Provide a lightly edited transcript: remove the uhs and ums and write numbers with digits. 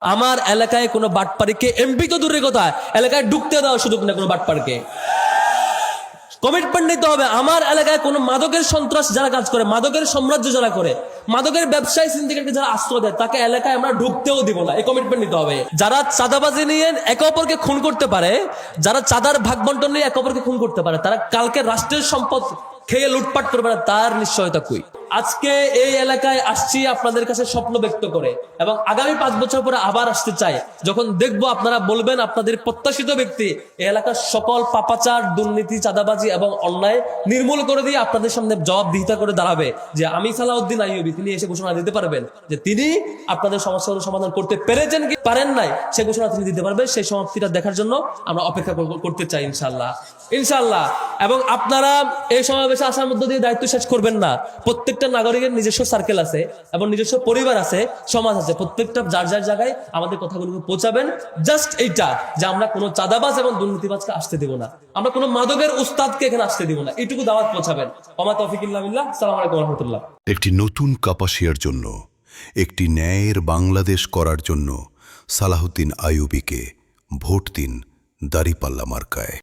আমার এলাকায় কোনো বাটপাড়িকে, এমপি তো দূরের কথা, এলাকায় ঢুকতে দেওয়ার সুযোগ নেই কোনো বাটপাড়িকে। কমিটমেন্ট নিতে হবে। আমার এলাকায় কোনো মাদকের সন্ত্রাস যারা কাজ করে, মাদকের সাম্রাজ্য যারা করে, মাদকের ব্যবসায়ী সিন্ডিকেটকে যারা আশ্রয় দেয়, তাকে এলাকায় আমরা ঢুকতেও দিব না। এই কমিটমেন্ট নিতে হবে। যারা চাঁদাবাজি নিয়ে একে অপরকে খুন করতে পারে, যারা চাঁদার ভাগ বন্টন নিয়ে একে অপরকে খুন করতে পারে, তারা কালকে রাষ্ট্রের সম্পদ খেয়ে লুটপাট করবে না, তার নিশ্চয়তা কই। আজকে এই এলাকায় আসছি আপনাদের কাছে স্বপ্ন ব্যক্ত করে, এবং আগামী 5 বছর পরে আবার আসতে চাই, যখন দেখবো আপনারা বলবেন আপনাদের প্রত্যাশিত ব্যক্তি এই এলাকার সকল পাপাচার, দুর্নীতি, চাঁদাবাজি এবং অন্যায় নির্মূল করে দিয়ে আপনাদের সামনে জবাবদিহিতা করে দাঁড়াবে যে আমি সালাউদ্দিন আইয়ুবী। তিনি এসে ঘোষণা দিতে পারবেন যে তিনি আপনাদের সমস্যাগুলো সমাধান করতে পেরেছেন কি পারেন নাই, সে ঘোষণা তিনি দিতে পারবেন। সেই সমাপ্তিটা দেখার জন্য আমরা অপেক্ষা করতে চাই ইনশাল্লাহ, ইনশাল্লাহ। এবং আপনারা এই সমাবেশে আসার মধ্য দিয়ে দায়িত্ব শেষ করবেন না। প্রত্যেকটা নাগরিকের নিজস্ব সার্কেল আছে এবং নিজস্ব পরিবার আছে, সমাজ আছে। প্রত্যেকটা যার যার জায়গায় আমাদের কথাগুলোকে পৌঁছাবেন। জাস্ট এইটা যে আমরা কোনো চাঁদাবাজ এবং দুর্নীতিবাজকে আসতে দেব না, আমরা কোনো মাদকের উস্তাদকে এখানে আসতে দেব না, এইটুকু দাওয়াত পৌঁছাবেন। ওমা তৌফিক ইল্লা বিল্লাহ। আসসালামু আলাইকুম ওয়া রাহমাতুল্লাহ। একটি নতুন কাপাসিয়ার জন্য, একটি ন্যায়ের বাংলাদেশ করার জন্য সালাহুদ্দিন আইয়ুবীকে ভোট দিন দাঁড়িপাল্লা মার্কায়।